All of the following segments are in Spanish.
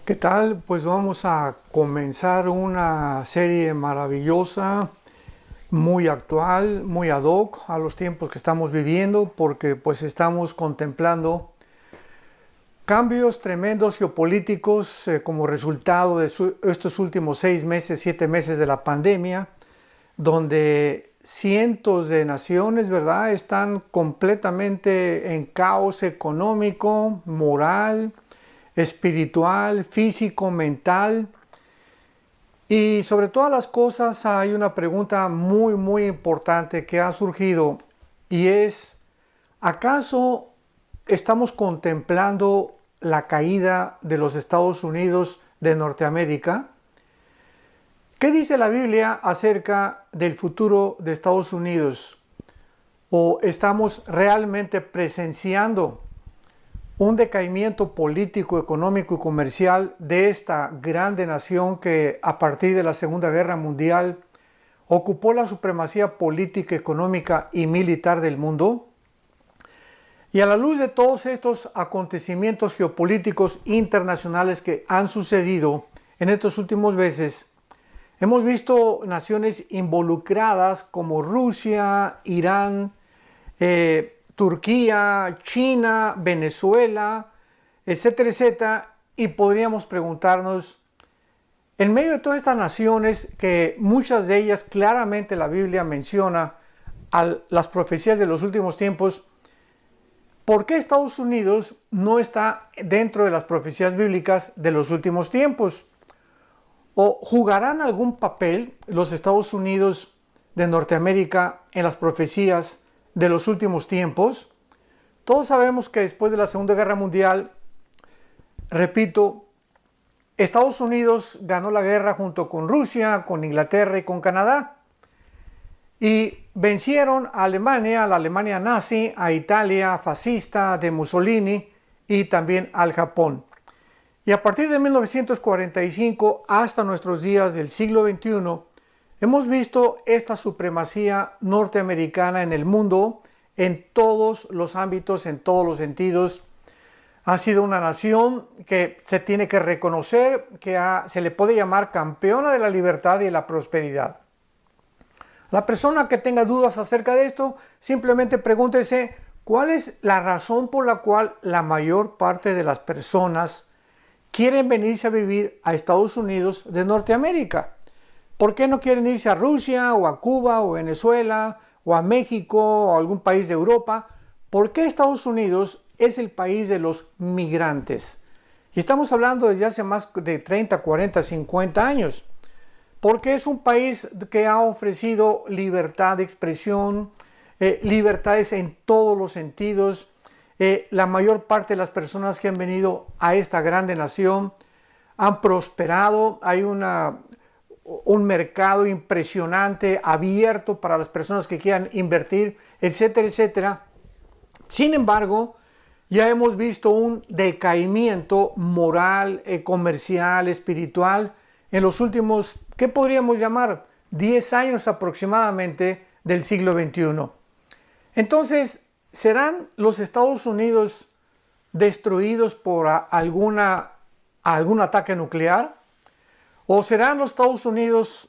¿Qué tal? Pues vamos a comenzar una serie maravillosa, muy actual, muy ad hoc a los tiempos que estamos viviendo, porque pues estamos contemplando cambios tremendos geopolíticos como resultado de estos últimos 6 meses, 7 meses de la pandemia, donde cientos de naciones, ¿verdad?, están completamente en caos económico, moral, espiritual, físico, mental. Y sobre todas las cosas hay una pregunta muy importante que ha surgido y es, ¿acaso estamos contemplando la caída de los Estados Unidos de Norteamérica? ¿Qué dice la Biblia acerca del futuro de Estados Unidos? ¿O estamos realmente presenciando un decaimiento político, económico y comercial de esta grande nación que a partir de la Segunda Guerra Mundial ocupó la supremacía política, económica y militar del mundo? Y a la luz de todos estos acontecimientos geopolíticos internacionales que han sucedido en estos últimos meses, hemos visto naciones involucradas como Rusia, Irán, Turquía, China, Venezuela, etcétera, etcétera, y podríamos preguntarnos, en medio de todas estas naciones, que muchas de ellas claramente la Biblia menciona a las profecías de los últimos tiempos, ¿por qué Estados Unidos no está dentro de las profecías bíblicas de los últimos tiempos? ¿O jugarán algún papel los Estados Unidos de Norteamérica en las profecías de los últimos tiempos? Todos sabemos que después de la Segunda Guerra Mundial, repito, Estados Unidos ganó la guerra junto con Rusia, con Inglaterra y con Canadá. Y vencieron a Alemania, a la Alemania nazi, a Italia fascista de Mussolini y también al Japón. Y a partir de 1945 hasta nuestros días del siglo XXI, hemos visto esta supremacía norteamericana en el mundo, en todos los ámbitos, en todos los sentidos. Ha sido una nación que se tiene que reconocer, que se le puede llamar campeona de la libertad y de la prosperidad. La persona que tenga dudas acerca de esto, simplemente pregúntese cuál es la razón por la cual la mayor parte de las personas quieren venirse a vivir a Estados Unidos de Norteamérica. ¿Por qué no quieren irse a Rusia o a Cuba o Venezuela o a México o a algún país de Europa? ¿Por qué Estados Unidos es el país de los migrantes? Y estamos hablando desde hace más de 30, 40, 50 años. Porque es un país que ha ofrecido libertad de expresión, libertades en todos los sentidos. La mayor parte de las personas que han venido a esta grande nación han prosperado. Hay un mercado impresionante, abierto para las personas que quieran invertir, etcétera, etcétera. Sin embargo, ya hemos visto un decaimiento moral, comercial, espiritual en los últimos, ¿qué podríamos llamar? 10 años aproximadamente del siglo XXI. Entonces, ¿serán los Estados Unidos destruidos por algún ataque nuclear? ¿O serán los Estados Unidos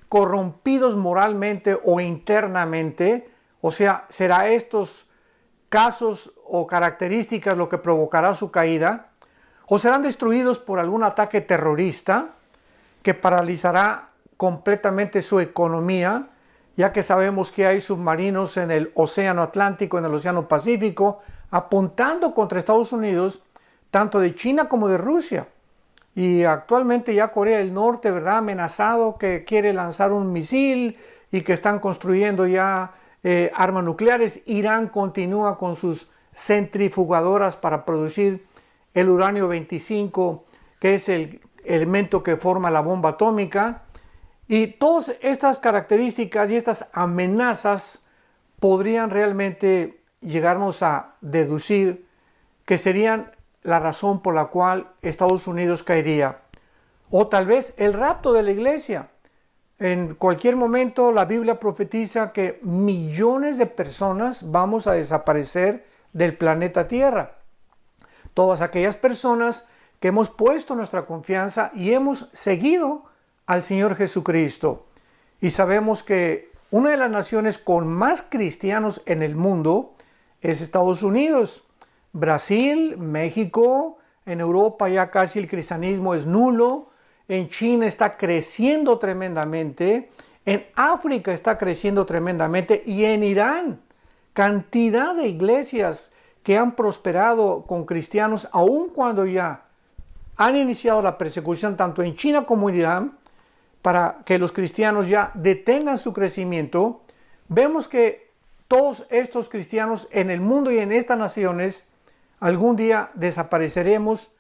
corrompidos moralmente o internamente? O sea, ¿será estos casos o características lo que provocará su caída? ¿O serán destruidos por algún ataque terrorista que paralizará completamente su economía, ya que sabemos que hay submarinos en el Océano Atlántico, en el Océano Pacífico, apuntando contra Estados Unidos, tanto de China como de Rusia? Y actualmente ya Corea del Norte, ¿verdad?, amenazado que quiere lanzar un misil y que están construyendo ya armas nucleares. Irán continúa con sus centrifugadoras para producir el uranio 25, que es el elemento que forma la bomba atómica. Y todas estas características y estas amenazas podrían realmente llegarnos a deducir que serían la razón por la cual Estados Unidos caería. O tal vez el rapto de la iglesia. En cualquier momento la Biblia profetiza que millones de personas vamos a desaparecer del planeta Tierra. Todas aquellas personas que hemos puesto nuestra confianza y hemos seguido al Señor Jesucristo. Y sabemos que una de las naciones con más cristianos en el mundo es Estados Unidos. Brasil, México, en Europa ya casi el cristianismo es nulo. En China está creciendo tremendamente. En África está creciendo tremendamente. Y en Irán, cantidad de iglesias que han prosperado con cristianos, aun cuando ya han iniciado la persecución tanto en China como en Irán, para que los cristianos ya detengan su crecimiento. Vemos que todos estos cristianos en el mundo y en estas naciones algún día desapareceremos,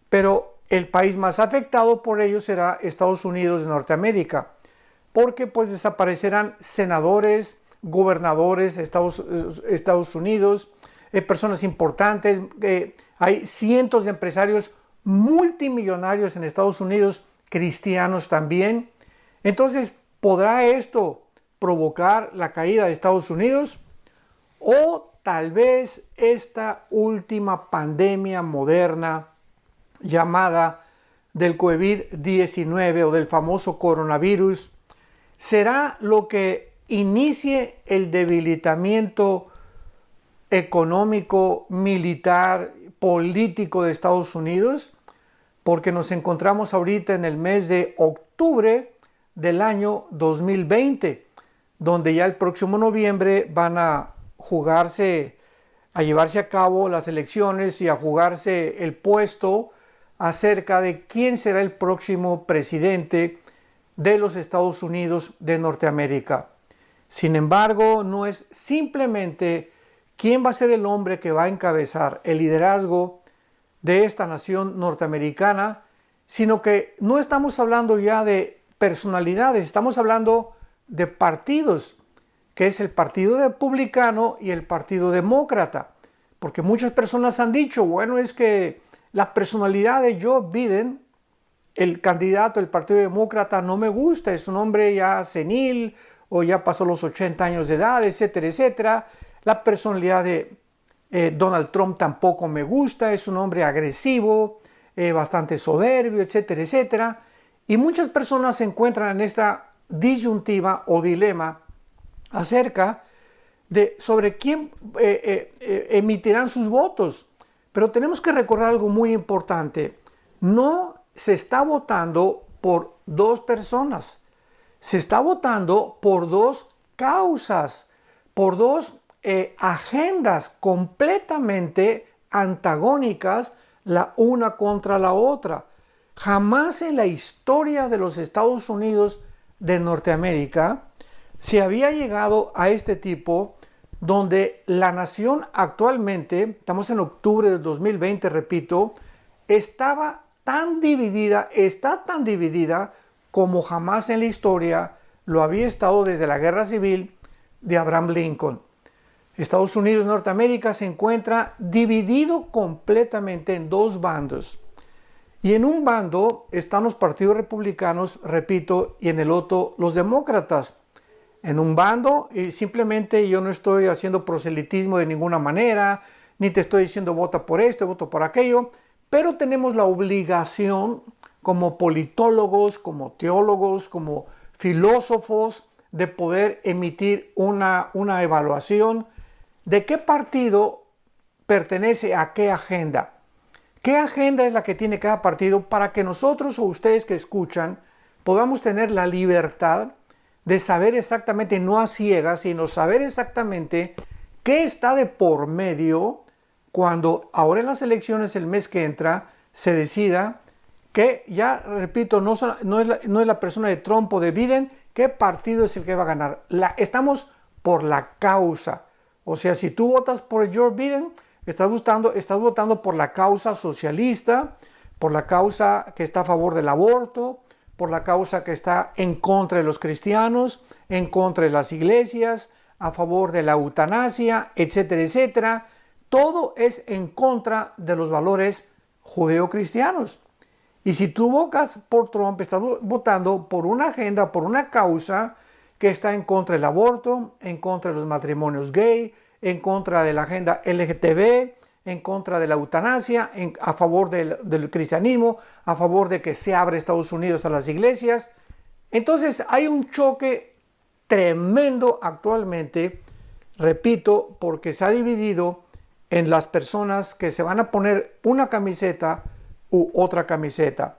pero el país más afectado por ello será Estados Unidos de Norteamérica, porque pues desaparecerán senadores, gobernadores de Estados Unidos, personas importantes. Hay cientos de empresarios multimillonarios en Estados Unidos, cristianos también. Entonces, ¿podrá esto provocar la caída de Estados Unidos? O tal vez esta última pandemia moderna llamada del COVID-19 o del famoso coronavirus será lo que inicie el debilitamiento económico, militar, político de Estados Unidos, porque nos encontramos ahorita en el mes de octubre del año 2020, donde ya el próximo noviembre van a llevarse a cabo las elecciones y a jugarse el puesto acerca de quién será el próximo presidente de los Estados Unidos de Norteamérica. Sin embargo, no es simplemente quién va a ser el hombre que va a encabezar el liderazgo de esta nación norteamericana, sino que no estamos hablando ya de personalidades, estamos hablando de partidos, que es el Partido Republicano y el Partido Demócrata, porque muchas personas han dicho, bueno, es que la personalidad de Joe Biden, el candidato del Partido Demócrata, no me gusta, es un hombre ya senil o ya pasó los 80 años de edad, etcétera, etcétera. La personalidad de Donald Trump tampoco me gusta, es un hombre agresivo, bastante soberbio, etcétera, etcétera. Y muchas personas se encuentran en esta disyuntiva o dilema acerca de sobre quién emitirán sus votos. Pero tenemos que recordar algo muy importante. No se está votando por dos personas, se está votando por dos causas, por dos agendas completamente antagónicas la una contra la otra. Jamás en la historia de los Estados Unidos de Norteamérica se había llegado a este tipo donde la nación actualmente, estamos en octubre del 2020, repito, está tan dividida como jamás en la historia lo había estado desde la Guerra Civil de Abraham Lincoln. Estados Unidos de Norteamérica se encuentra dividido completamente en dos bandos. Y en un bando están los partidos republicanos, repito, y en el otro los demócratas. En un bando, y simplemente yo no estoy haciendo proselitismo de ninguna manera, ni te estoy diciendo vota por esto, voto por aquello, pero tenemos la obligación como politólogos, como teólogos, como filósofos, de poder emitir una evaluación de qué partido pertenece a qué agenda. ¿Qué agenda es la que tiene cada partido para que nosotros o ustedes que escuchan podamos tener la libertad de saber exactamente, no a ciegas, sino saber exactamente qué está de por medio cuando ahora en las elecciones el mes que entra se decida que, ya repito, no es la persona de Trump o de Biden, qué partido es el que va a ganar. Estamos por la causa. O sea, si tú votas por Joe Biden, estás votando por la causa socialista, por la causa que está a favor del aborto, por la causa que está en contra de los cristianos, en contra de las iglesias, a favor de la eutanasia, etcétera, etcétera. Todo es en contra de los valores judeocristianos. Y si tú votas por Trump, estás votando por una agenda, por una causa que está en contra del aborto, en contra de los matrimonios gay, en contra de la agenda LGTB, en contra de la eutanasia, a favor del cristianismo, a favor de que se abra Estados Unidos a las iglesias. Entonces hay un choque tremendo actualmente, repito, porque se ha dividido en las personas que se van a poner una camiseta u otra camiseta.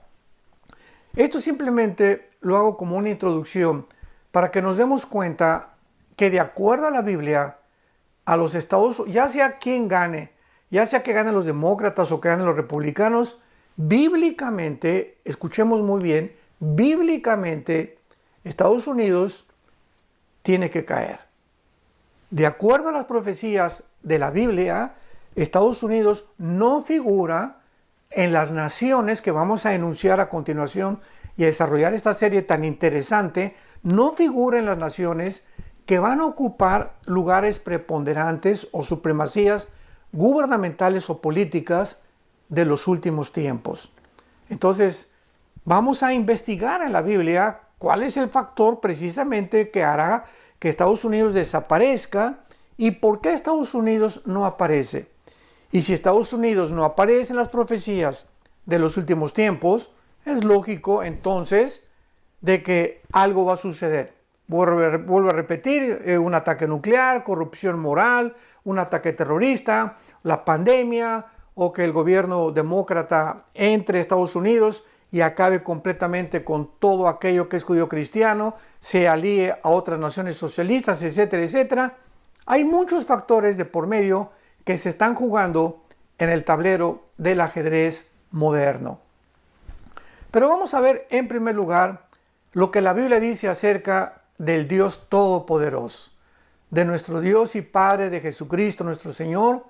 Esto simplemente lo hago como una introducción para que nos demos cuenta que de acuerdo a la Biblia, a los Estados Unidos, ya sea quien gane, ya sea que ganen los demócratas o que ganen los republicanos, bíblicamente, escuchemos muy bien, bíblicamente Estados Unidos tiene que caer. De acuerdo a las profecías de la Biblia, Estados Unidos no figura en las naciones que vamos a enunciar a continuación y a desarrollar esta serie tan interesante, no figura en las naciones que van a ocupar lugares preponderantes o supremacías gubernamentales o políticas de los últimos tiempos. Entonces, vamos a investigar en la Biblia cuál es el factor precisamente que hará que Estados Unidos desaparezca y por qué Estados Unidos no aparece. Y si Estados Unidos no aparece en las profecías de los últimos tiempos, es lógico entonces de que algo va a suceder. Vuelvo a repetir, un ataque nuclear, corrupción moral, un ataque terrorista, la pandemia, o que el gobierno demócrata entre a Estados Unidos y acabe completamente con todo aquello que es judío cristiano, se alíe a otras naciones socialistas, etcétera, etcétera. Hay muchos factores de por medio que se están jugando en el tablero del ajedrez moderno. Pero vamos a ver en primer lugar lo que la Biblia dice acerca del Dios Todopoderoso, de nuestro Dios y Padre, de Jesucristo nuestro Señor,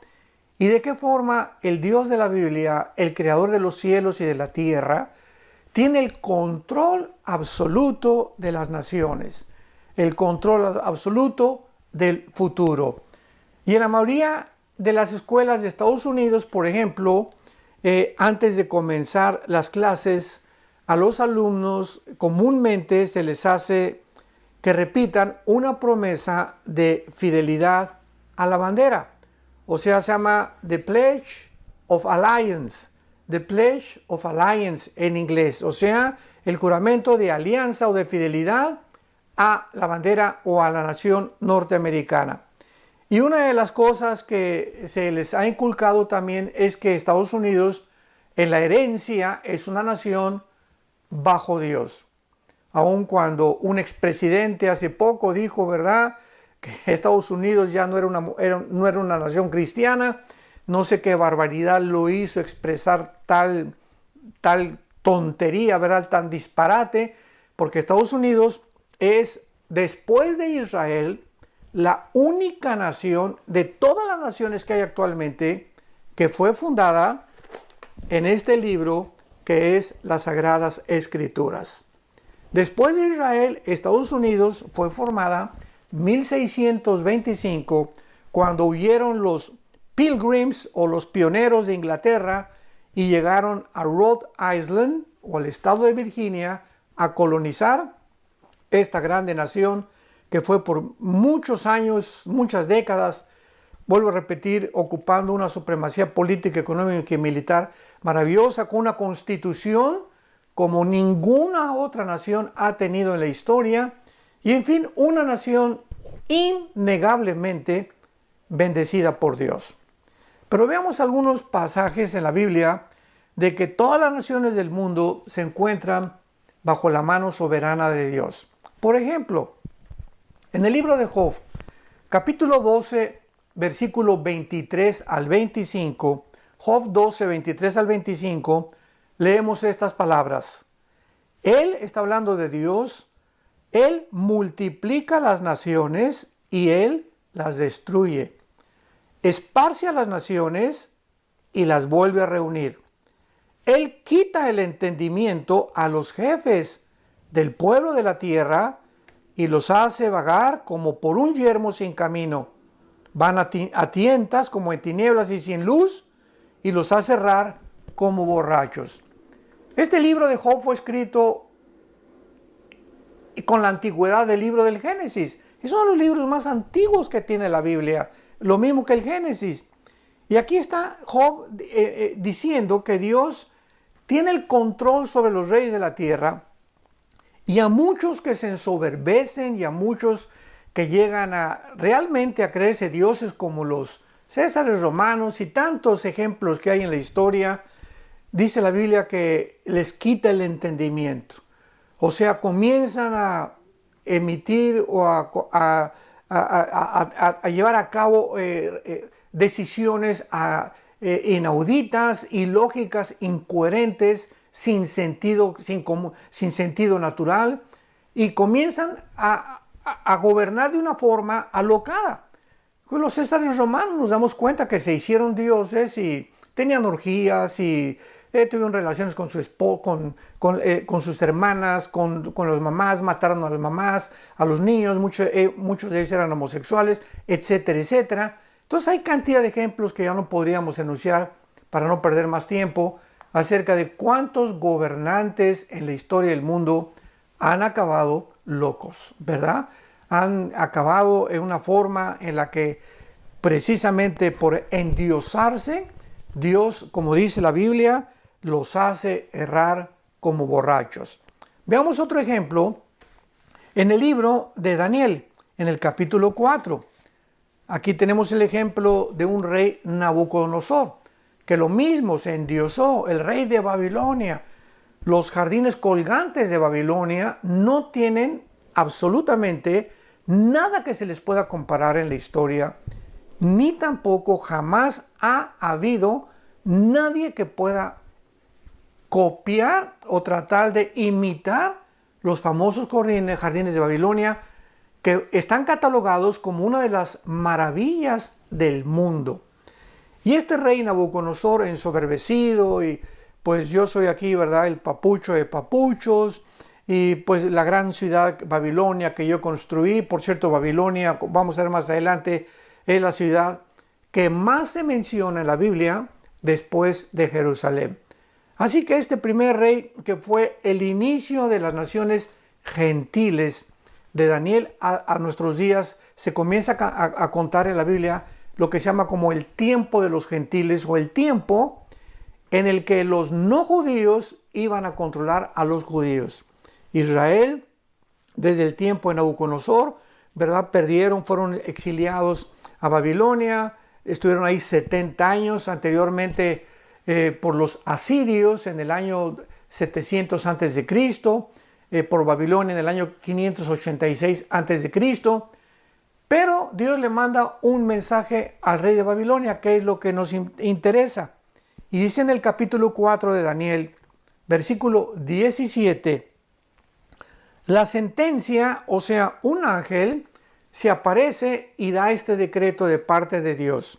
y de qué forma el Dios de la Biblia, el Creador de los cielos y de la tierra, tiene el control absoluto de las naciones, el control absoluto del futuro. Y en la mayoría de las escuelas de Estados Unidos, por ejemplo, antes de comenzar las clases, a los alumnos comúnmente se les hace que repitan una promesa de fidelidad a la bandera. O sea, se llama The Pledge of Allegiance. The Pledge of Allegiance en inglés. O sea, el juramento de alianza o de fidelidad a la bandera o a la nación norteamericana. Y una de las cosas que se les ha inculcado también es que Estados Unidos en la herencia es una nación bajo Dios. Aun cuando un expresidente hace poco dijo, ¿verdad?, que Estados Unidos ya no era una nación cristiana, no sé qué barbaridad lo hizo expresar tal tontería, ¿verdad?, tan disparate, porque Estados Unidos es, después de Israel, la única nación de todas las naciones que hay actualmente que fue fundada en este libro que es las Sagradas Escrituras. Después de Israel, Estados Unidos fue formada en 1625 cuando huyeron los Pilgrims o los pioneros de Inglaterra y llegaron a Rhode Island o al estado de Virginia a colonizar esta grande nación que fue por muchos años, muchas décadas, vuelvo a repetir, ocupando una supremacía política, económica y militar maravillosa, con una constitución como ninguna otra nación ha tenido en la historia, y en fin, una nación innegablemente bendecida por Dios. Pero veamos algunos pasajes en la Biblia de que todas las naciones del mundo se encuentran bajo la mano soberana de Dios. Por ejemplo, en el libro de Job, capítulo 12, versículo 23 al 25, Job 12, 23 al 25, leemos estas palabras. Él está hablando de Dios, Él multiplica las naciones y Él las destruye. Esparce a las naciones y las vuelve a reunir. Él quita el entendimiento a los jefes del pueblo de la tierra y los hace vagar como por un yermo sin camino. Van a tientas como en tinieblas y sin luz, y los hace errar como borrachos. Este libro de Job fue escrito con la antigüedad del libro del Génesis. Es uno de los libros más antiguos que tiene la Biblia, lo mismo que el Génesis. Y aquí está Job diciendo que Dios tiene el control sobre los reyes de la tierra, y a muchos que se ensoberbecen y a muchos que llegan a realmente a creerse dioses como los Césares romanos y tantos ejemplos que hay en la historia, dice la Biblia que les quita el entendimiento. O sea, comienzan a emitir o a llevar a cabo decisiones inauditas, ilógicas, incoherentes, sin sentido natural, y comienzan a gobernar de una forma alocada. Pues los césares romanos nos damos cuenta que se hicieron dioses y tenían orgías y tuvieron relaciones con con sus hermanas, con las mamás, mataron a las mamás, a los niños, muchos de ellos eran homosexuales, etcétera, etcétera. Entonces hay cantidad de ejemplos que ya no podríamos enunciar para no perder más tiempo acerca de cuántos gobernantes en la historia del mundo han acabado locos, ¿verdad? Han acabado en una forma en la que precisamente por endiosarse, Dios, como dice la Biblia, los hace errar como borrachos. Veamos otro ejemplo en el libro de Daniel, en el capítulo 4. Aquí tenemos el ejemplo de un rey Nabucodonosor, que lo mismo se endiosó, el rey de Babilonia. Los jardines colgantes de Babilonia no tienen absolutamente nada que se les pueda comparar en la historia, ni tampoco jamás ha habido nadie que pueda copiar o tratar de imitar los famosos jardines de Babilonia, que están catalogados como una de las maravillas del mundo. Y este rey Nabucodonosor, ensoberbecido, y pues yo soy aquí, ¿verdad?, el papucho de papuchos, y pues la gran ciudad Babilonia que yo construí. Por cierto, Babilonia, vamos a ver más adelante, es la ciudad que más se menciona en la Biblia después de Jerusalén. Así que este primer rey, que fue el inicio de las naciones gentiles de Daniel a nuestros días, se comienza a contar en la Biblia lo que se llama como el tiempo de los gentiles, o el tiempo en el que los no judíos iban a controlar a los judíos. Israel, desde el tiempo de Nabucodonosor, ¿verdad?, fueron exiliados a Babilonia, estuvieron ahí 70 años, anteriormente por los asirios en el año 700 a.C., por Babilonia en el año 586 a.C., pero Dios le manda un mensaje al rey de Babilonia, que es lo que nos interesa. Y dice en el capítulo 4 de Daniel, versículo 17, la sentencia, o sea, un ángel, se aparece y da este decreto de parte de Dios.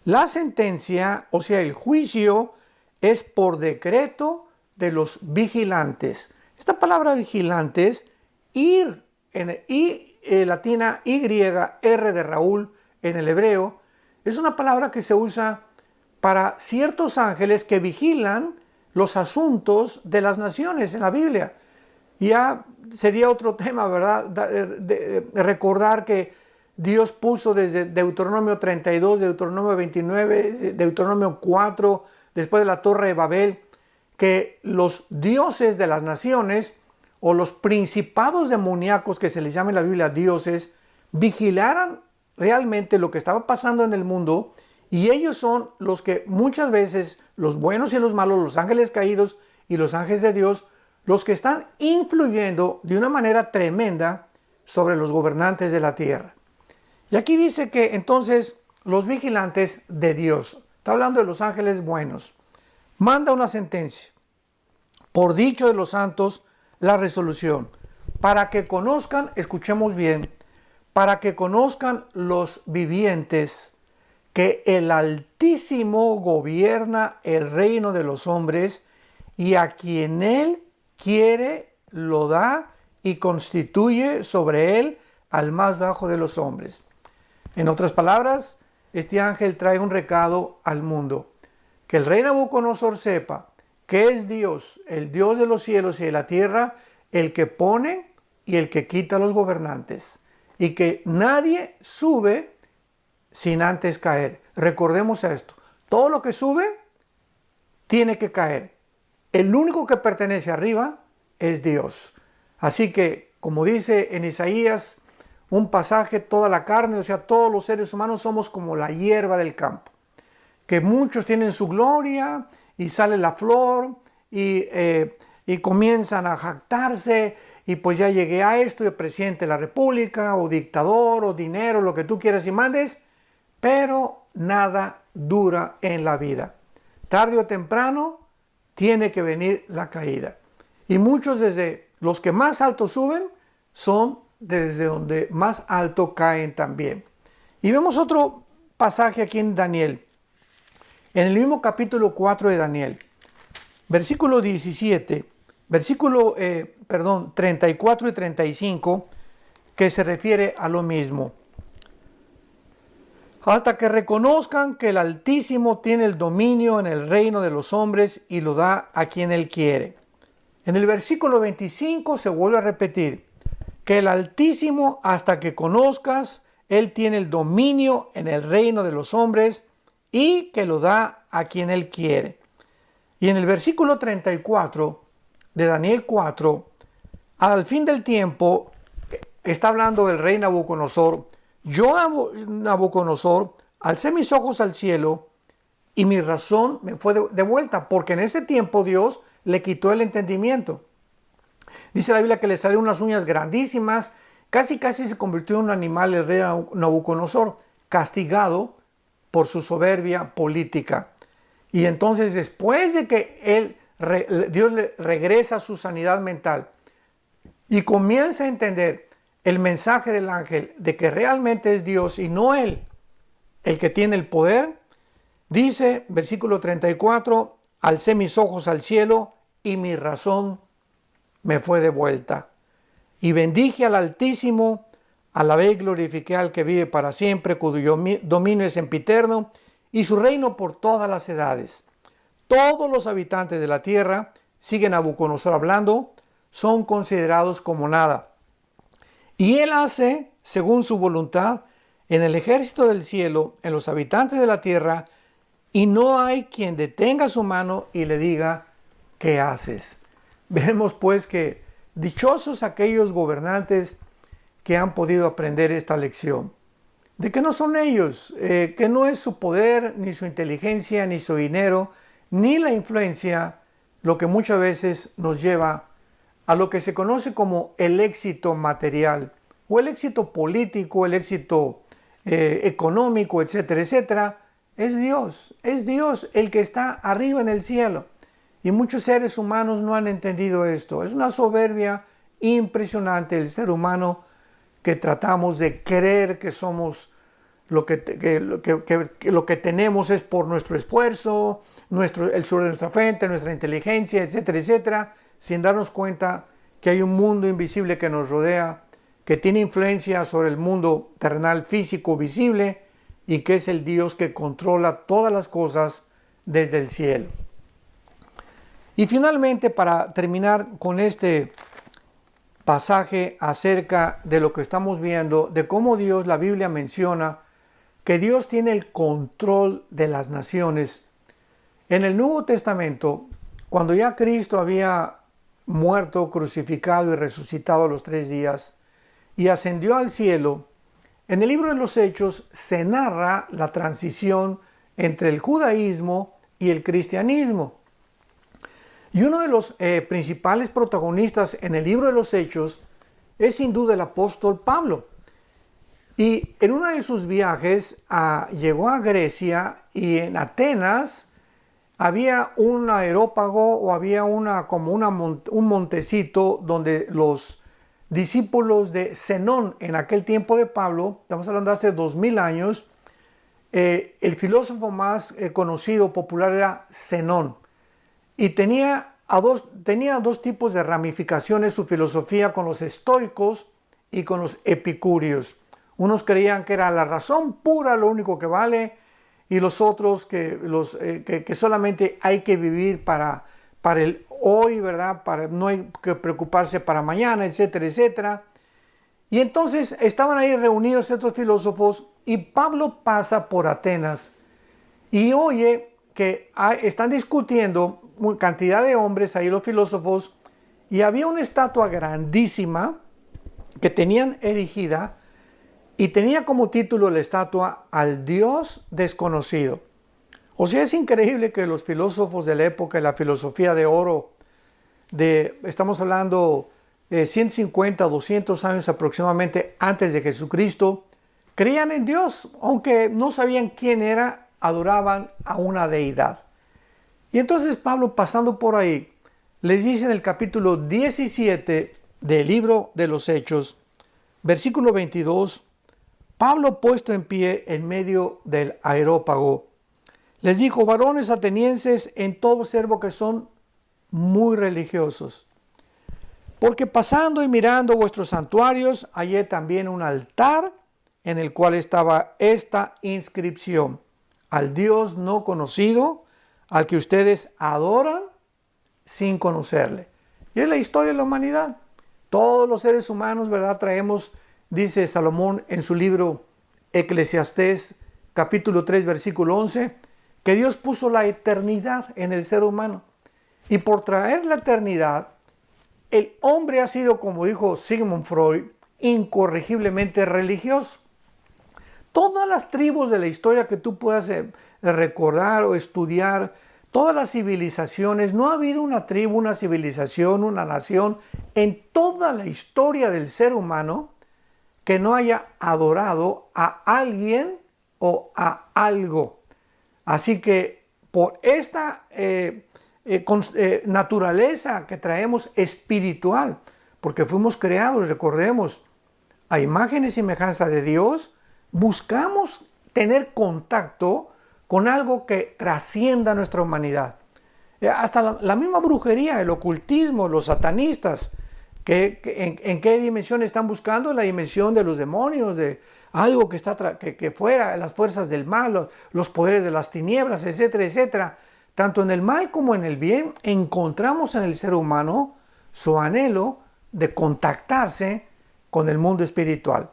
La sentencia, o sea, el juicio, es por decreto de los vigilantes. Esta palabra vigilantes, latina Y, R de Raúl en el hebreo, es una palabra que se usa para ciertos ángeles que vigilan los asuntos de las naciones en la Biblia. Ya sería otro tema, ¿verdad?, de recordar que Dios puso desde Deuteronomio 32, Deuteronomio 29, Deuteronomio 4, después de la Torre de Babel, que los dioses de las naciones o los principados demoníacos, que se les llama en la Biblia dioses, vigilaran realmente lo que estaba pasando en el mundo, y ellos son los que muchas veces, los buenos y los malos, los ángeles caídos y los ángeles de Dios, los que están influyendo de una manera tremenda sobre los gobernantes de la tierra. Y aquí dice que entonces los vigilantes de Dios, está hablando de los ángeles buenos, manda una sentencia, por dicho de los santos, la resolución, para que conozcan, escuchemos bien, para que conozcan los vivientes que el Altísimo gobierna el reino de los hombres, y a quien Él quiere lo da y constituye sobre él al más bajo de los hombres. En otras palabras, este ángel trae un recado al mundo, que el rey Nabucodonosor sepa que es Dios, el Dios de los cielos y de la tierra, el que pone y el que quita a los gobernantes, y que nadie sube sin antes caer. Recordemos esto, todo lo que sube tiene que caer. El único que pertenece arriba es Dios. Así que, como dice en Isaías, un pasaje, toda la carne, o sea, todos los seres humanos somos como la hierba del campo, que muchos tienen su gloria y sale la flor y comienzan a jactarse y pues ya llegué a esto, de presidente de la república o dictador o dinero, lo que tú quieras y mandes, pero nada dura en la vida. Tarde o temprano tiene que venir la caída. Y muchos desde los que más alto suben son desde donde más alto caen también. Y vemos otro pasaje aquí en Daniel, en el mismo capítulo 4 de Daniel, versículo 17, 34 y 35, que se refiere a lo mismo. Hasta que reconozcan que el Altísimo tiene el dominio en el reino de los hombres y lo da a quien Él quiere. En el versículo 25 se vuelve a repetir que el Altísimo, hasta que conozcas, Él tiene el dominio en el reino de los hombres y que lo da a quien Él quiere. Y en el versículo 34 de Daniel 4, al fin del tiempo, está hablando del rey Nabucodonosor. Yo, Nabucodonosor, alcé mis ojos al cielo y mi razón me fue de vuelta, porque en ese tiempo Dios le quitó el entendimiento. Dice la Biblia que le salieron unas uñas grandísimas, casi se convirtió en un animal el rey Nabucodonosor, castigado por su soberbia política. Y entonces, después de que Dios le regresa su sanidad mental y comienza a entender el mensaje del ángel de que realmente es Dios y no él el que tiene el poder, dice, versículo 34, alcé mis ojos al cielo y mi razón me fue de vuelta. Y bendije al Altísimo, alabé y glorifiqué al que vive para siempre, cuyo dominio es sempiterno, y su reino por todas las edades. Todos los habitantes de la tierra, siguen a Nabucodonosor hablando, son considerados como nada. Y él hace, según su voluntad, en el ejército del cielo, en los habitantes de la tierra, y no hay quien detenga su mano y le diga, ¿qué haces? Vemos pues que dichosos aquellos gobernantes que han podido aprender esta lección, de que no son ellos, que no es su poder, ni su inteligencia, ni su dinero, ni la influencia, lo que muchas veces nos lleva a lo que se conoce como el éxito material, o el éxito político, el éxito económico, etcétera, etcétera. Es Dios el que está arriba en el cielo. Y muchos seres humanos no han entendido esto. Es una soberbia impresionante el ser humano, que tratamos de creer que somos lo que tenemos es por nuestro esfuerzo, el sudor de nuestra frente, nuestra inteligencia, etcétera, etcétera, sin darnos cuenta que hay un mundo invisible que nos rodea, que tiene influencia sobre el mundo terrenal, físico, visible, y que es el Dios que controla todas las cosas desde el cielo. Y finalmente, para terminar con este pasaje acerca de lo que estamos viendo, de cómo Dios, la Biblia menciona que Dios tiene el control de las naciones. En el Nuevo Testamento, cuando ya Cristo había muerto, crucificado y resucitado a los 3 días y ascendió al cielo, en el libro de los Hechos se narra la transición entre el judaísmo y el cristianismo. Y uno de los principales protagonistas en el libro de los Hechos es sin duda el apóstol Pablo. Y en uno de sus viajes llegó a Grecia, y en Atenas había un aerópago, o había un montecito donde los discípulos de Zenón, en aquel tiempo de Pablo, estamos hablando de hace 2000 años, el filósofo más conocido, popular, era Zenón. Y tenía dos tipos de ramificaciones su filosofía, con los estoicos y con los epicúreos. Unos creían que era la razón pura lo único que vale, y los otros que solamente hay que vivir para el hoy, ¿verdad? No hay que preocuparse para mañana, etcétera, etcétera. Y entonces estaban ahí reunidos estos filósofos, y Pablo pasa por Atenas. y oye que están discutiendo cantidad de hombres, ahí los filósofos, y había una estatua grandísima que tenían erigida y tenía como título la estatua al Dios desconocido. O sea, es increíble que los filósofos de la época, la filosofía de oro, estamos hablando de 150, 200 años aproximadamente antes de Jesucristo, creían en Dios, aunque no sabían quién era, adoraban a una deidad. Y entonces Pablo, pasando por ahí, les dice en el capítulo 17 del libro de los Hechos, versículo 22, Pablo, puesto en pie en medio del areópago, les dijo: varones atenienses, en todo observo que son muy religiosos, porque pasando y mirando vuestros santuarios, hallé también un altar en el cual estaba esta inscripción: al Dios no conocido, al que ustedes adoran sin conocerle. Y es la historia de la humanidad. Todos los seres humanos, ¿verdad? Traemos, dice Salomón en su libro Eclesiastés, capítulo 3, versículo 11, que Dios puso la eternidad en el ser humano. Y por traer la eternidad, el hombre ha sido, como dijo Sigmund Freud, incorregiblemente religioso. Todas las tribus de la historia que tú puedas recordar o estudiar, todas las civilizaciones, no ha habido una tribu, una civilización, una nación en toda la historia del ser humano que no haya adorado a alguien o a algo. Así que por esta naturaleza que traemos espiritual, porque fuimos creados, recordemos, a imagen y semejanza de Dios, buscamos tener contacto con algo que trascienda nuestra humanidad. Hasta la misma brujería, el ocultismo, los satanistas, ¿en qué dimensión están buscando? La dimensión de los demonios, de algo que está que fuera, las fuerzas del mal, los poderes de las tinieblas, etcétera, etcétera. Tanto en el mal como en el bien encontramos en el ser humano su anhelo de contactarse con el mundo espiritual.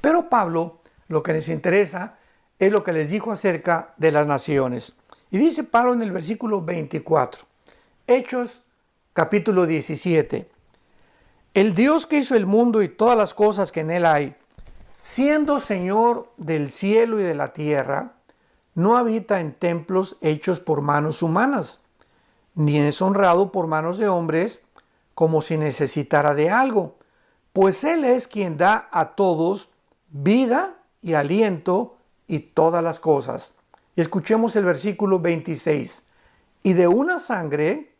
Pero Pablo, lo que les interesa es lo que les dijo acerca de las naciones. Y dice Pablo en el versículo 24, Hechos capítulo 17, el Dios que hizo el mundo y todas las cosas que en él hay, siendo Señor del cielo y de la tierra, no habita en templos hechos por manos humanas, ni es honrado por manos de hombres como si necesitara de algo, pues Él es quien da a todos vida y aliento y todas las cosas. Y escuchemos el versículo 26. Y de una sangre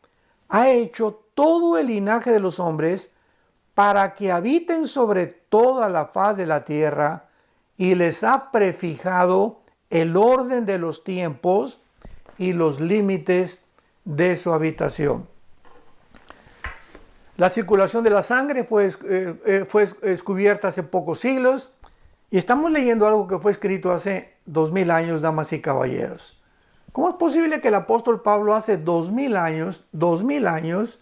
ha hecho todo el linaje de los hombres para que habiten sobre toda la faz de la tierra, y les ha prefijado el orden de los tiempos y los límites de su habitación. La circulación de la sangre fue descubierta hace pocos siglos, y estamos leyendo algo que fue escrito hace 2000 años, damas y caballeros. ¿Cómo es posible que el apóstol Pablo hace 2000 años,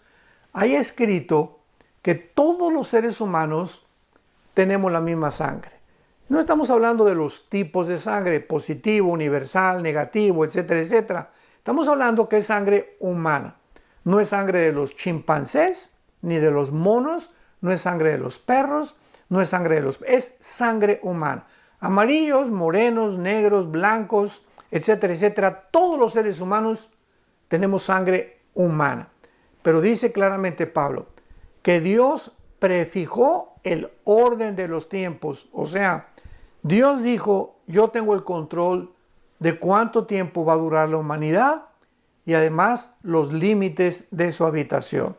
haya escrito que todos los seres humanos tenemos la misma sangre? No estamos hablando de los tipos de sangre, positivo, universal, negativo, etcétera, etcétera. Estamos hablando que es sangre humana. No es sangre de los chimpancés, ni de los monos, no es sangre de los perros, no es sangre de los... es sangre humana. Amarillos, morenos, negros, blancos, etcétera, etcétera. Todos los seres humanos tenemos sangre humana. Pero dice claramente Pablo que Dios prefijó el orden de los tiempos. O sea, Dios dijo: yo tengo el control de cuánto tiempo va a durar la humanidad y además los límites de su habitación.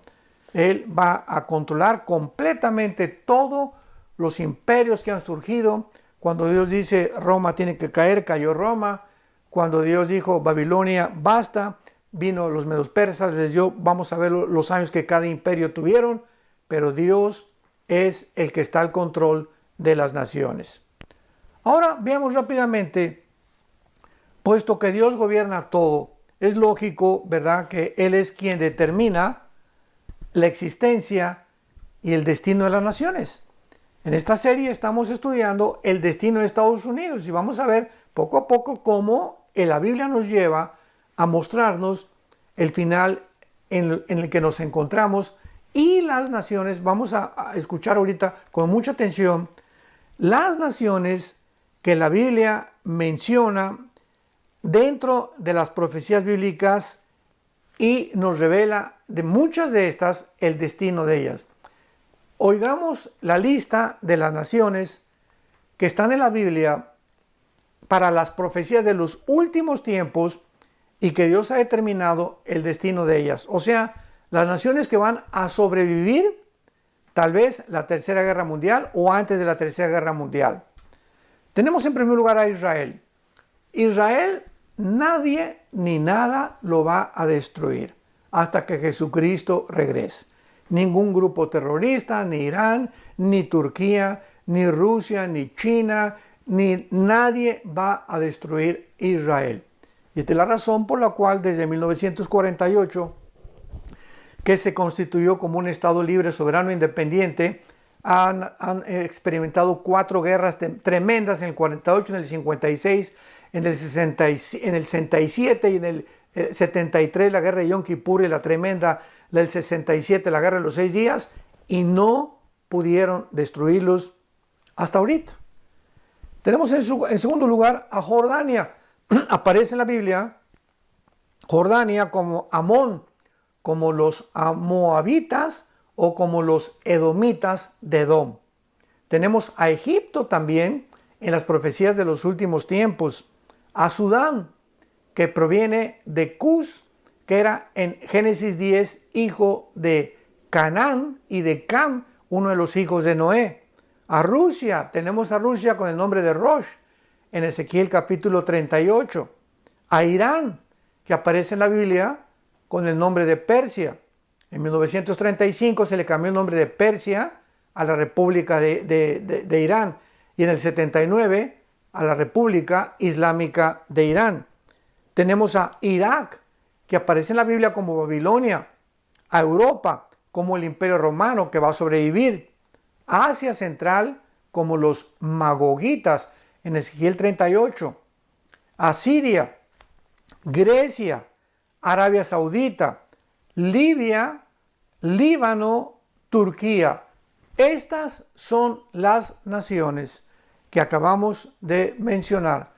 Él va a controlar completamente todos los imperios que han surgido. Cuando Dios dice Roma tiene que caer, cayó Roma. Cuando Dios dijo Babilonia basta, vino los medos persas, les dio, vamos a ver los años que cada imperio tuvieron, pero Dios es el que está al control de las naciones. Ahora veamos rápidamente, puesto que Dios gobierna todo, es lógico, ¿verdad?, que Él es quien determina la existencia y el destino de las naciones. En esta serie estamos estudiando el destino de Estados Unidos y vamos a ver poco a poco cómo la Biblia nos lleva a mostrarnos el final en el que nos encontramos y las naciones, vamos a escuchar ahorita con mucha atención, las naciones que la Biblia menciona dentro de las profecías bíblicas y nos revela de muchas de estas el destino de ellas. Oigamos la lista de las naciones que están en la Biblia para las profecías de los últimos tiempos y que Dios ha determinado el destino de ellas. O sea, las naciones que van a sobrevivir tal vez la Tercera Guerra Mundial o antes de la Tercera Guerra Mundial. Tenemos en primer lugar a Israel. Israel, nadie ni nada lo va a destruir hasta que Jesucristo regrese. Ningún grupo terrorista, ni Irán, ni Turquía, ni Rusia, ni China, ni nadie va a destruir Israel. Y esta es la razón por la cual desde 1948, que se constituyó como un Estado libre, soberano e independiente, han experimentado 4 guerras tremendas en el 48, en el 56, en el 67 y en el 73 la guerra de Yom Kippur y la tremenda del 67, la guerra de los 6 días, y no pudieron destruirlos hasta ahorita. Tenemos en segundo lugar a Jordania. Aparece en la Biblia Jordania como Amón, como los moabitas o como los edomitas de Edom. Tenemos a Egipto también en las profecías de los últimos tiempos, a Sudán, que proviene de Cus, que era en Génesis 10 hijo de Canaán, y de Cam, uno de los hijos de Noé. A Rusia, tenemos a Rusia con el nombre de Rosh, en Ezequiel capítulo 38. A Irán, que aparece en la Biblia con el nombre de Persia. En 1935 se le cambió el nombre de Persia a la República de Irán, y en el 79 a la República Islámica de Irán. Tenemos a Irak, que aparece en la Biblia como Babilonia, a Europa como el Imperio Romano que va a sobrevivir, a Asia Central como los Magogitas en Ezequiel 38, a Siria, Grecia, Arabia Saudita, Libia, Líbano, Turquía. Estas son las naciones que acabamos de mencionar,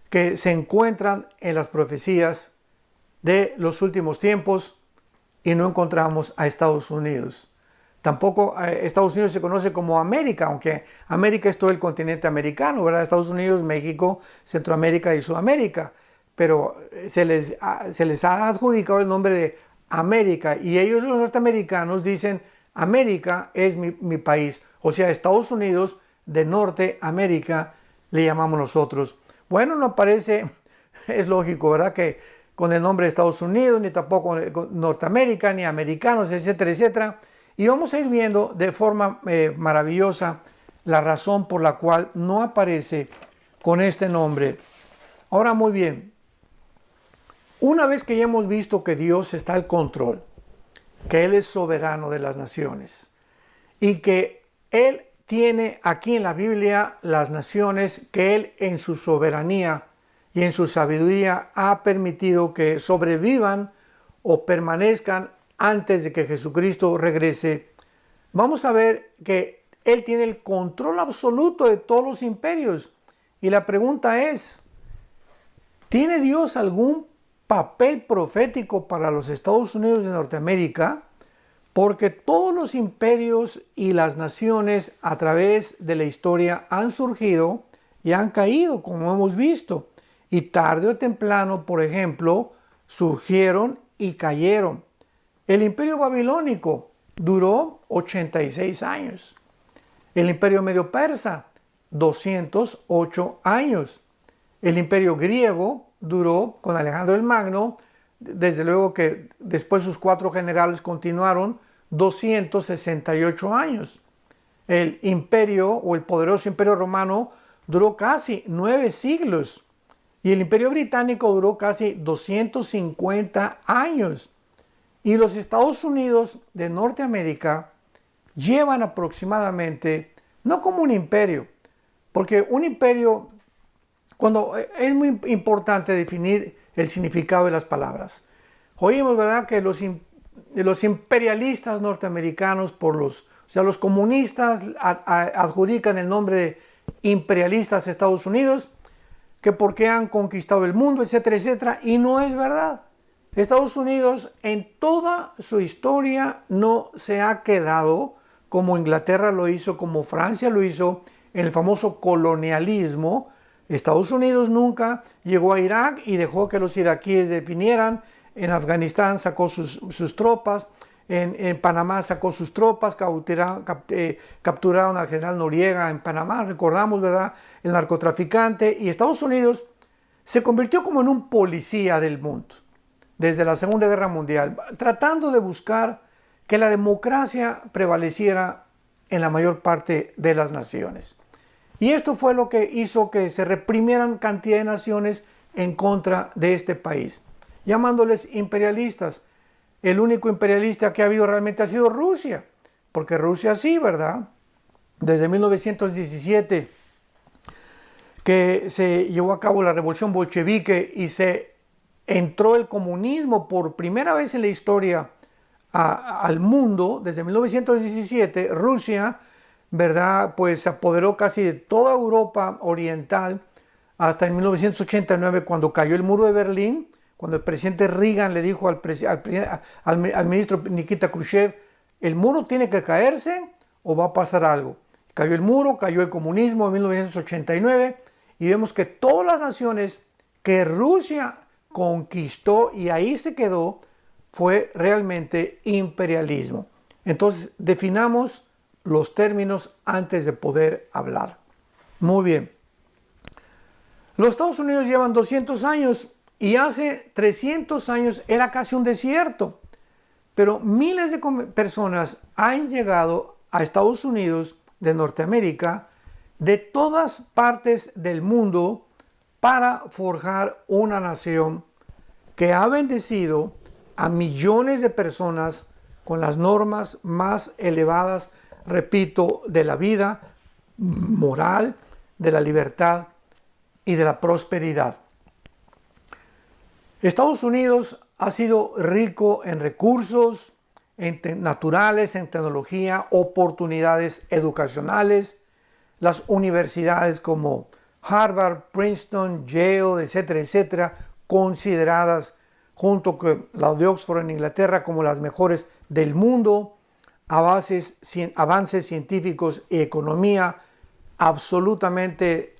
que se encuentran en las profecías de los últimos tiempos, y no encontramos a Estados Unidos. Tampoco Estados Unidos se conoce como América, aunque América es todo el continente americano, ¿verdad? Estados Unidos, México, Centroamérica y Sudamérica, pero se les ha adjudicado el nombre de América, y ellos, los norteamericanos, dicen América es mi país, o sea, Estados Unidos de Norteamérica le llamamos nosotros. Bueno, no parece, es lógico, ¿verdad?, que con el nombre de Estados Unidos, ni tampoco Norteamérica, ni americanos, etcétera, etcétera. Y vamos a ir viendo de forma maravillosa la razón por la cual no aparece con este nombre. Ahora, muy bien, una vez que ya hemos visto que Dios está al control, que Él es soberano de las naciones y que Él tiene aquí en la Biblia las naciones que Él en su soberanía y en su sabiduría ha permitido que sobrevivan o permanezcan antes de que Jesucristo regrese, vamos a ver que Él tiene el control absoluto de todos los imperios. Y la pregunta es, ¿tiene Dios algún papel profético para los Estados Unidos de Norteamérica? Porque todos los imperios y las naciones a través de la historia han surgido y han caído, como hemos visto. Y tarde o temprano, por ejemplo, surgieron y cayeron. El imperio babilónico duró 86 años. El imperio medio persa, 208 años. El imperio griego duró con Alejandro el Magno, desde luego que después sus 4 generales continuaron, 268 años. El imperio o el poderoso imperio romano duró casi 9 siglos. Y el imperio británico duró casi 250 años. Y los Estados Unidos de Norteamérica llevan aproximadamente, no como un imperio, porque un imperio cuando es muy importante definir el significado de las palabras. Oímos, ¿verdad?, que los imperialistas norteamericanos, los comunistas adjudican el nombre de imperialistas a Estados Unidos, que porque han conquistado el mundo, etcétera, etcétera, y no es verdad. Estados Unidos en toda su historia no se ha quedado como Inglaterra lo hizo, como Francia lo hizo, en el famoso colonialismo. Estados Unidos nunca llegó a Irak y dejó que los iraquíes definieran. En Afganistán sacó sus tropas, en Panamá sacó sus tropas, capturaron al general Noriega en Panamá, recordamos, ¿verdad?, el narcotraficante, y Estados Unidos se convirtió como en un policía del mundo desde la Segunda Guerra Mundial, tratando de buscar que la democracia prevaleciera en la mayor parte de las naciones. Y esto fue lo que hizo que se reprimieran cantidad de naciones en contra de este país, llamándoles imperialistas. El único imperialista que ha habido realmente ha sido Rusia, porque Rusia sí, ¿verdad? Desde 1917, que se llevó a cabo la revolución bolchevique y se entró el comunismo por primera vez en la historia al mundo. Desde 1917, Rusia, ¿verdad?, pues se apoderó casi de toda Europa oriental hasta en 1989, cuando cayó el muro de Berlín, cuando el presidente Reagan le dijo al ministro Nikita Khrushchev, el muro tiene que caerse o va a pasar algo. Cayó el muro, cayó el comunismo en 1989 y vemos que todas las naciones que Rusia conquistó y ahí se quedó fue realmente imperialismo. Entonces definamos los términos antes de poder hablar. Muy bien. Los Estados Unidos llevan 200 años y hace 300 años era casi un desierto. Pero miles de personas han llegado a Estados Unidos de Norteamérica de todas partes del mundo para forjar una nación que ha bendecido a millones de personas con las normas más elevadas, repito, de la vida moral, de la libertad y de la prosperidad. Estados Unidos ha sido rico en recursos naturales, en tecnología, oportunidades educacionales. Las universidades como Harvard, Princeton, Yale, etcétera, etcétera, consideradas junto con la de Oxford en Inglaterra como las mejores del mundo. Avances científicos y economía absolutamente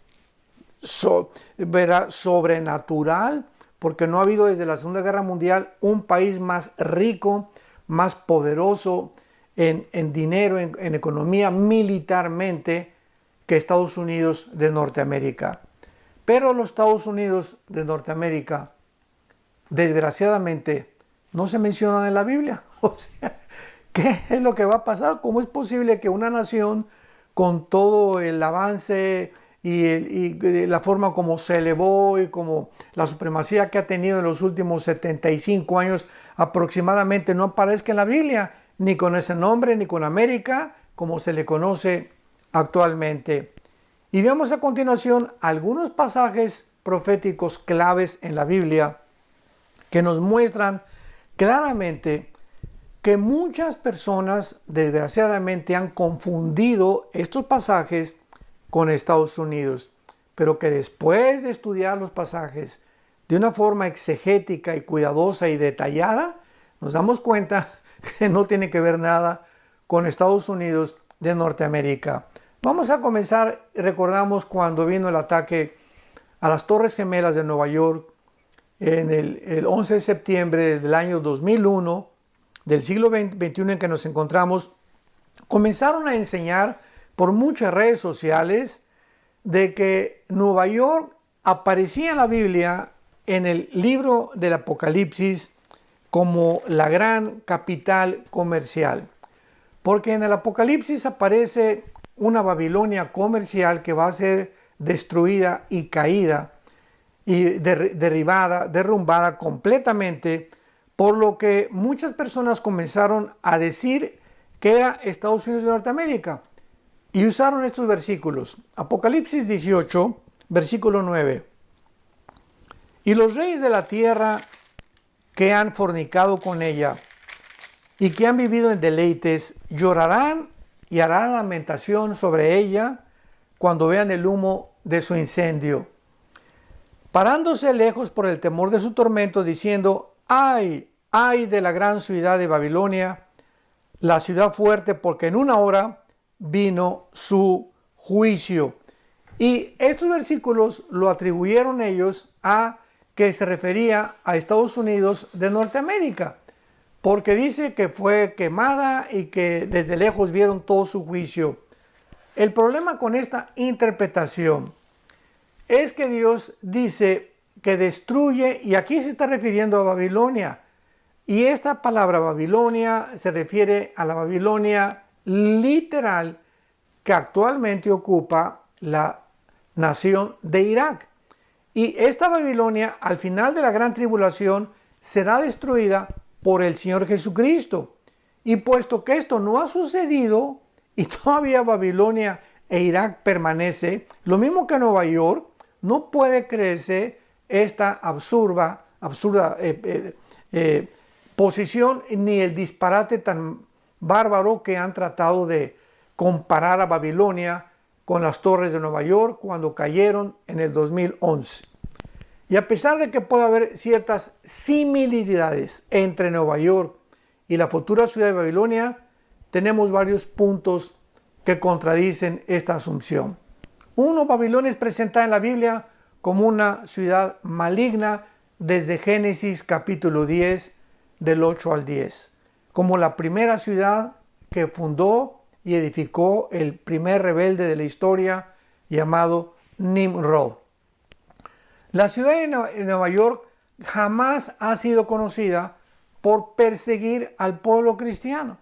sobrenatural, porque no ha habido desde la Segunda Guerra Mundial un país más rico, más poderoso en dinero, en economía, militarmente, que Estados Unidos de Norteamérica. Pero los Estados Unidos de Norteamérica, desgraciadamente, no se mencionan en la Biblia. O sea, ¿qué es lo que va a pasar? ¿Cómo es posible que una nación con todo el avance y la forma como se elevó y como la supremacía que ha tenido en los últimos 75 años aproximadamente no aparezca en la Biblia, ni con ese nombre, ni con América, como se le conoce actualmente? Y vemos a continuación algunos pasajes proféticos claves en la Biblia que nos muestran claramente que muchas personas desgraciadamente han confundido estos pasajes con Estados Unidos, pero que después de estudiar los pasajes de una forma exegética y cuidadosa y detallada, nos damos cuenta que no tiene que ver nada con Estados Unidos de Norteamérica. Vamos a comenzar, recordamos cuando vino el ataque a las Torres Gemelas de Nueva York en el 11 de septiembre del año 2001, del siglo XXI en que nos encontramos. Comenzaron a enseñar por muchas redes sociales de que Nueva York aparecía en la Biblia, en el libro del Apocalipsis, como la gran capital comercial. Porque en el Apocalipsis aparece una Babilonia comercial que va a ser destruida y caída y derrumbada completamente, por lo que muchas personas comenzaron a decir que era Estados Unidos de Norteamérica y usaron estos versículos. Apocalipsis 18, versículo 9. Y los reyes de la tierra que han fornicado con ella y que han vivido en deleites, llorarán y harán lamentación sobre ella cuando vean el humo de su incendio, parándose lejos por el temor de su tormento, diciendo: ¡ay, ay de la gran ciudad de Babilonia, la ciudad fuerte, porque en una hora vino su juicio! Y estos versículos lo atribuyeron ellos a que se refería a Estados Unidos de Norteamérica, porque dice que fue quemada y que desde lejos vieron todo su juicio. El problema con esta interpretación es que Dios dice que destruye, y aquí se está refiriendo a Babilonia, y esta palabra Babilonia se refiere a la Babilonia literal que actualmente ocupa la nación de Irak. Y esta Babilonia, al final de la gran tribulación, será destruida por el Señor Jesucristo. Y puesto que esto no ha sucedido y todavía Babilonia e Irak permanece, lo mismo que Nueva York, no puede creerse esta absurda posición ni el disparate tan bárbaro que han tratado de comparar a Babilonia con las torres de Nueva York cuando cayeron en el 2011. Y a pesar de que puede haber ciertas similitudes entre Nueva York y la futura ciudad de Babilonia, tenemos varios puntos que contradicen esta asunción. Uno, Babilonia es presentada en la Biblia como una ciudad maligna desde Génesis capítulo 10, del 8 al 10, como la primera ciudad que fundó y edificó el primer rebelde de la historia llamado Nimrod. La ciudad de Nueva York jamás ha sido conocida por perseguir al pueblo cristiano.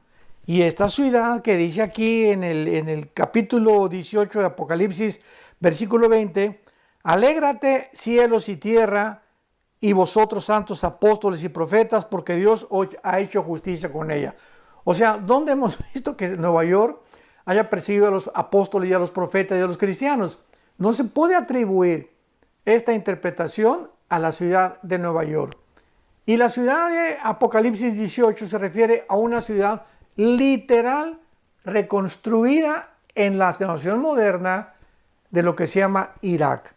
Y esta ciudad que dice aquí en el capítulo 18 de Apocalipsis, versículo 20, alégrate cielos y tierra y vosotros santos apóstoles y profetas, porque Dios ha hecho justicia con ella. O sea, ¿dónde hemos visto que Nueva York haya perseguido a los apóstoles y a los profetas y a los cristianos? No se puede atribuir esta interpretación a la ciudad de Nueva York. Y la ciudad de Apocalipsis 18 se refiere a una ciudad literal reconstruida en la nación moderna de lo que se llama Irak.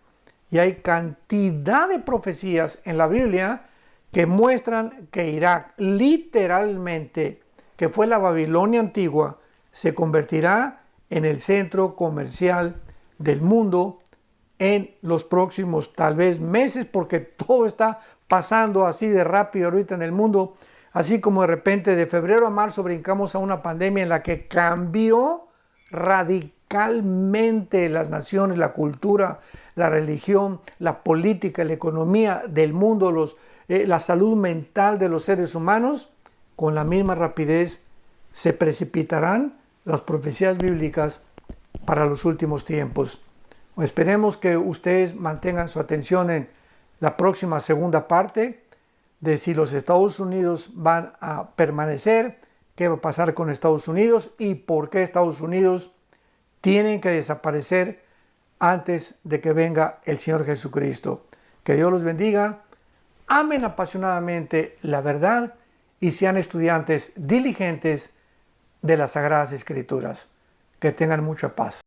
Y hay cantidad de profecías en la Biblia que muestran que Irak literalmente, que fue la Babilonia antigua, se convertirá en el centro comercial del mundo en los próximos tal vez meses, porque todo está pasando así de rápido ahorita en el mundo, así como de repente de febrero a marzo brincamos a una pandemia en la que cambió radicalmente las naciones, la cultura, la religión, la política, la economía del mundo, la salud mental de los seres humanos. Con la misma rapidez se precipitarán las profecías bíblicas para los últimos tiempos. Esperemos que ustedes mantengan su atención en la próxima segunda parte de si los Estados Unidos van a permanecer, qué va a pasar con Estados Unidos y por qué Estados Unidos tienen que desaparecer antes de que venga el Señor Jesucristo. Que Dios los bendiga, amen apasionadamente la verdad y sean estudiantes diligentes de las Sagradas Escrituras. Que tengan mucha paz.